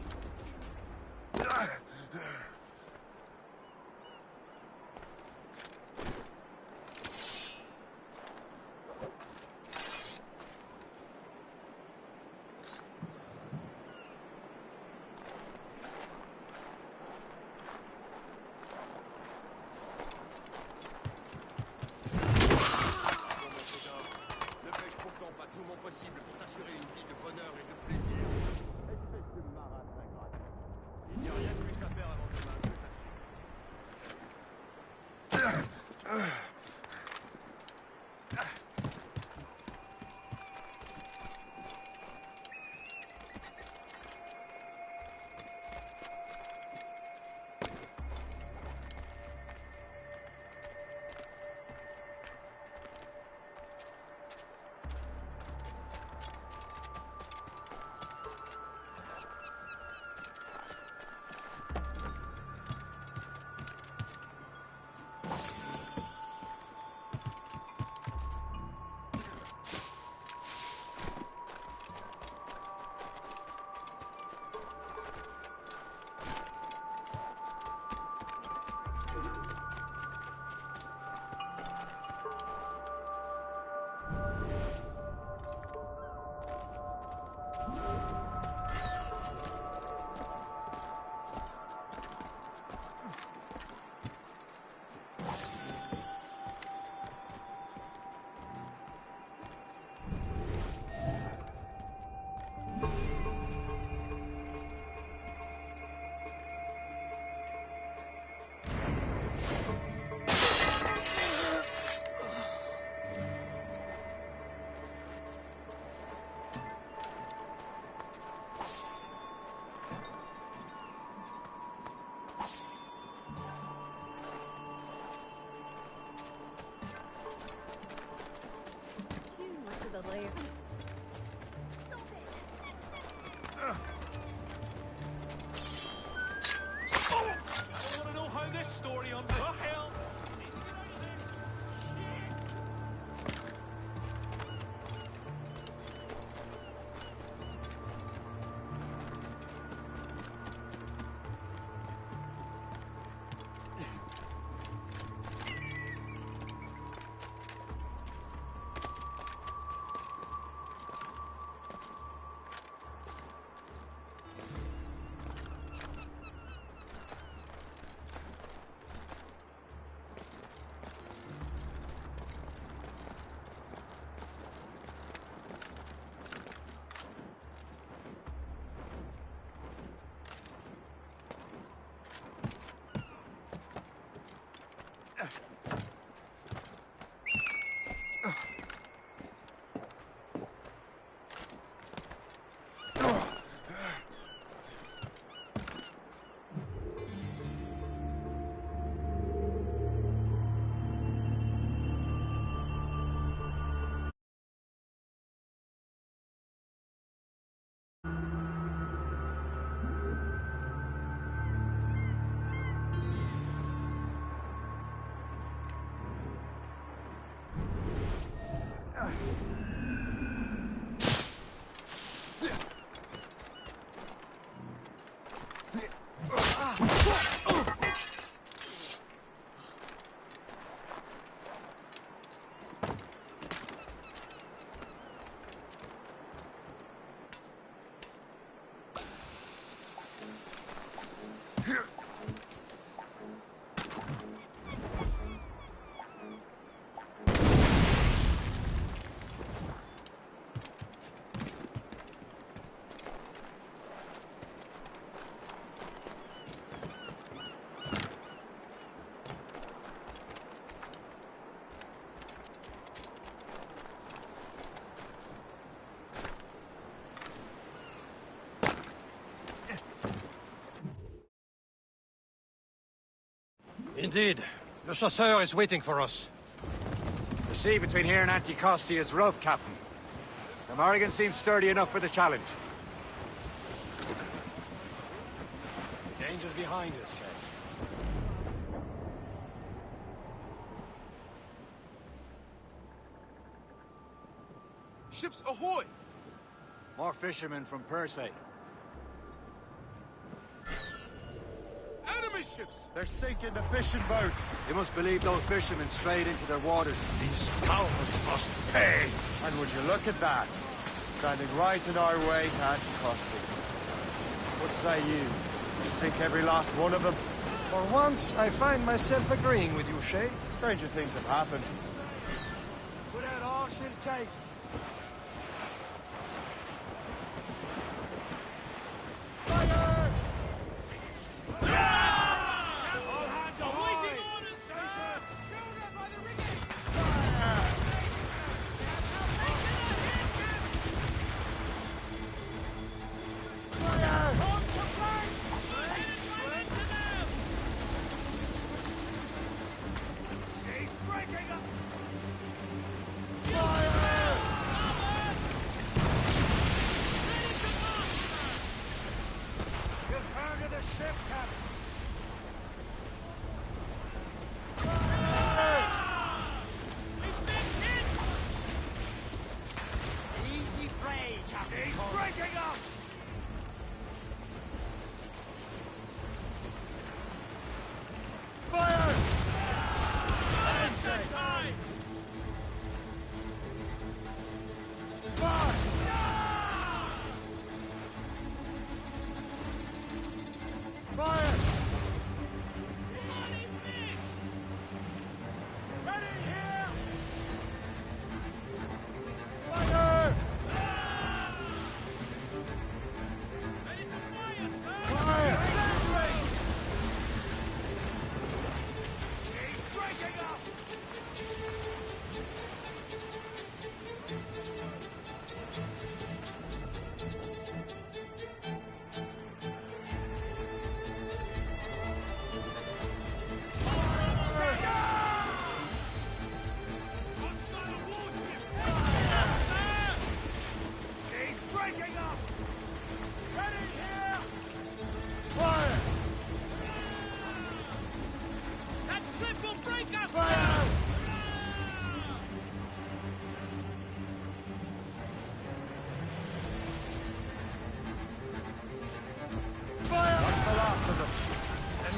Indeed. Le Chasseur is waiting for us. The sea between here and Anticosti is rough, Captain. The Morrigan seems sturdy enough for the challenge. The danger's behind us, Shay. Ships ahoy! More fishermen from Persay. Enemy ships! They're sinking the fishing boats. You must believe those fishermen strayed into their waters. These cowards must pay! And would you look at that? Standing right in our way to Anticosti. What say you? We sink every last one of them? For once, I find myself agreeing with you, Shay. Stranger things have happened. Put out all she'll take.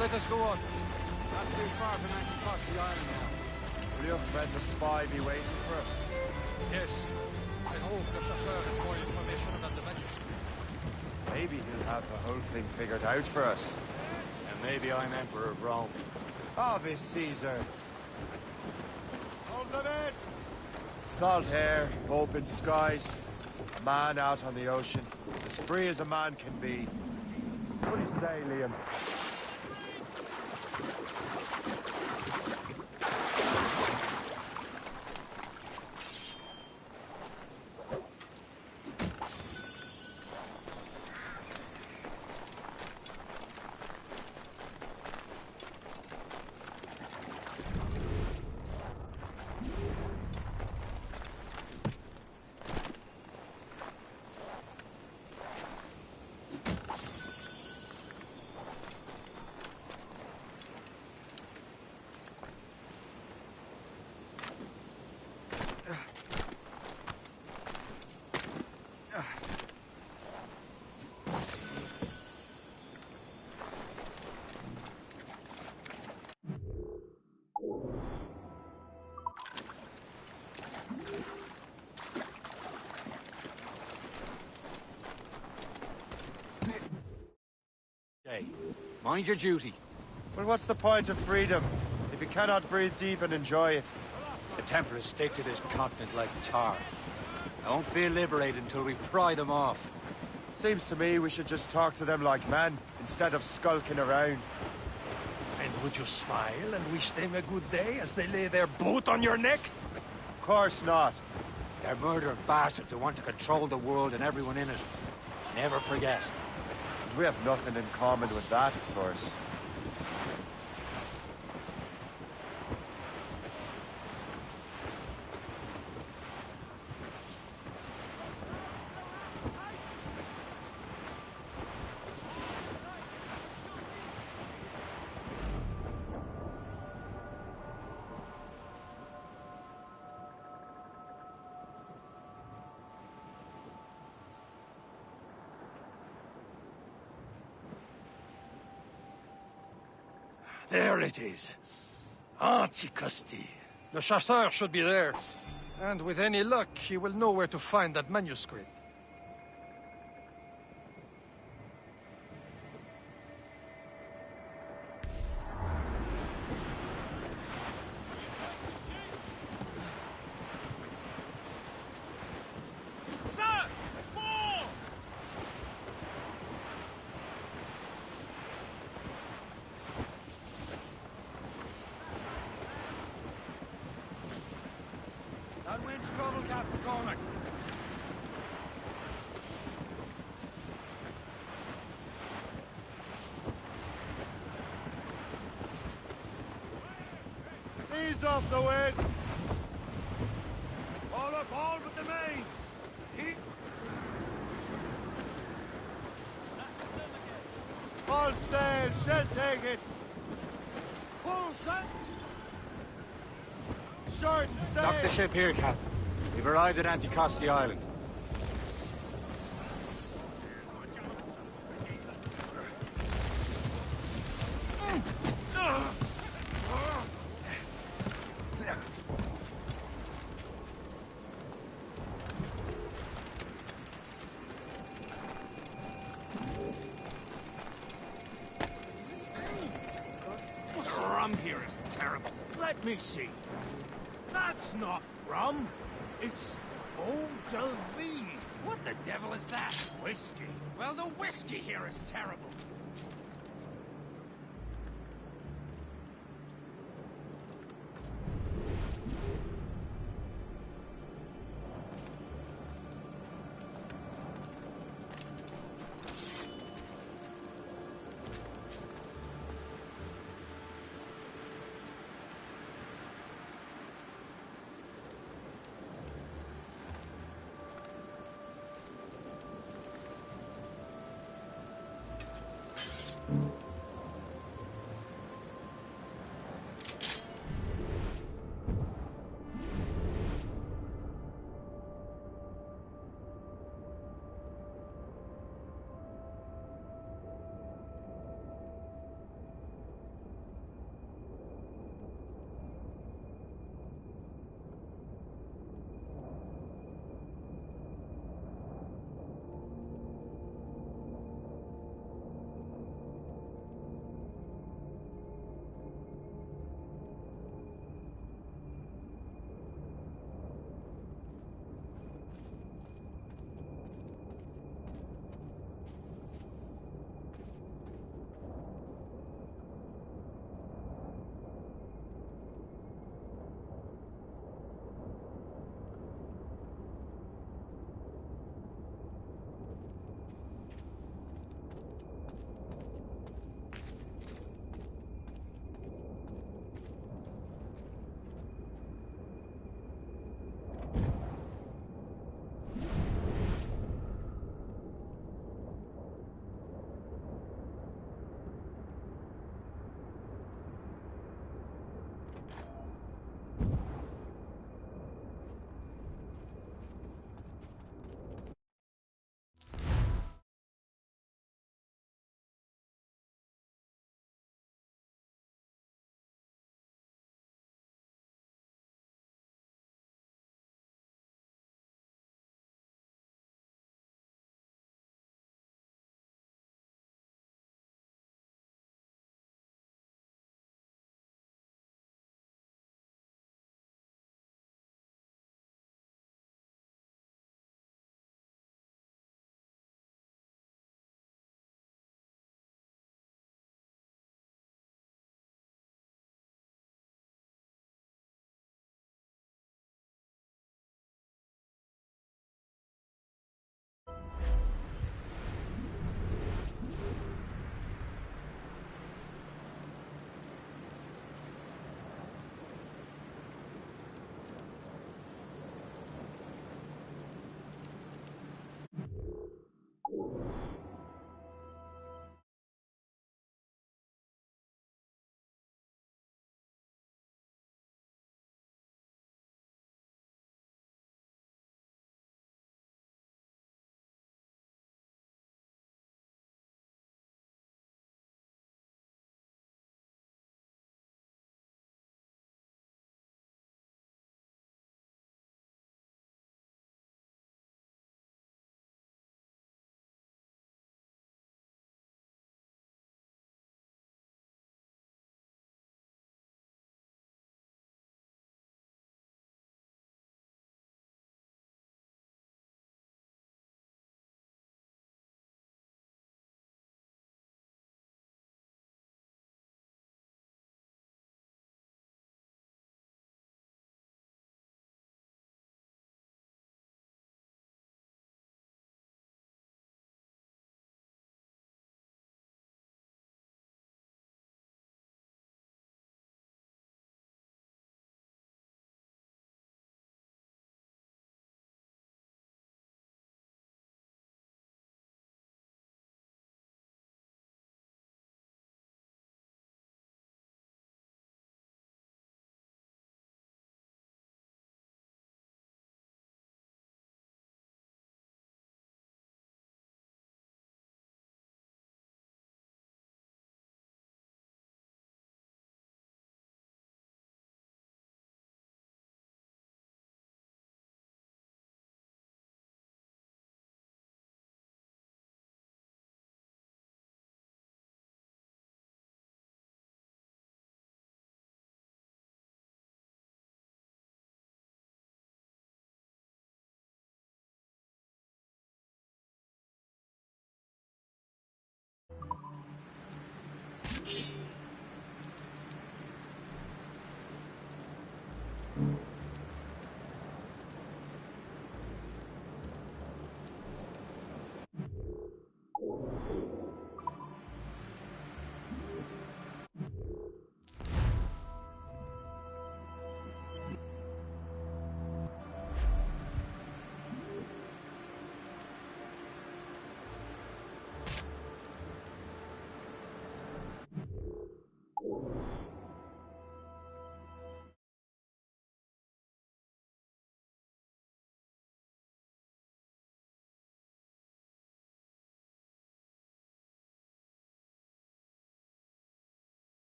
Let us go on. Not too far from Anticosti Island now. Will your friend the spy be waiting for us? Yes. I hope the Chasseur has more information about the manuscript. Maybe he'll have the whole thing figured out for us. And maybe I'm Emperor of Rome. Ave Caesar. Hold them in! Salt air, open skies. A man out on the ocean. It's as free as a man can be. What do you say, Liam? Hey, mind your duty. Well, what's the point of freedom if you cannot breathe deep and enjoy it? The Templars stick to this continent like tar. I won't feel liberated until we pry them off. Seems to me we should just talk to them like men, instead of skulking around. And would you smile and wish them a good day as they lay their boot on your neck? Of course not. They're murdering bastards who want to control the world and everyone in it. Never forget. And we have nothing in common with that, of course. There it is. Anticosti. Le chasseur should be there. And with any luck, he will know where to find that manuscript. Sir! It's more! That wind's trouble, Captain Cormac. Ease off the wind! All up, all but the main! Keep... All sail, shall take it! Full, son! Short and sail! Dock the ship here, Captain. We've arrived at Anticosti Island. The rum here is terrible. Let me see. That's not rum. It's eau de vie. What the devil is that? Whiskey. Well, the whiskey here is terrible.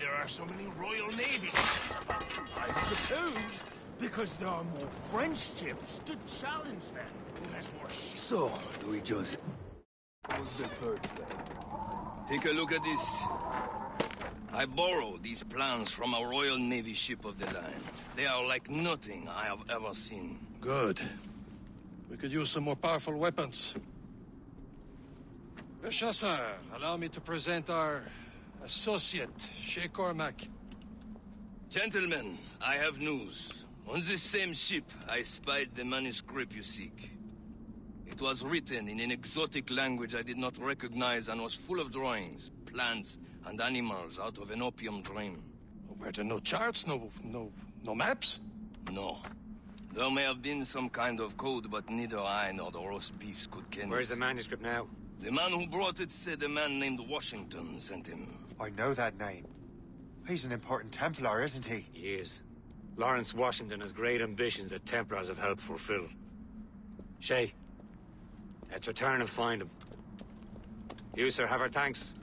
there are so many Royal Navy. I suppose because there are more French ships to challenge them. Who has more ships? So, Louis Joseph. What's the third thing? Take a look at this. I borrowed these plans from a Royal Navy ship of the line. They are like nothing I have ever seen. Good. We could use some more powerful weapons. Le Chasseur, allow me to present our associate, Shay Cormac. Gentlemen, I have news. On this same ship, I spied the manuscript you seek. It was written in an exotic language I did not recognize and was full of drawings, plants, and animals out of an opium dream. Were there no charts, no maps? No. There may have been some kind of code, but neither I nor the roast beefs could ken it. Where's the manuscript now? The man who brought it said a man named Washington sent him. I know that name. He's an important Templar, isn't he? He is. Lawrence Washington has great ambitions that Templars have helped fulfill. Shay, let's return and find him. You, sir, have our thanks.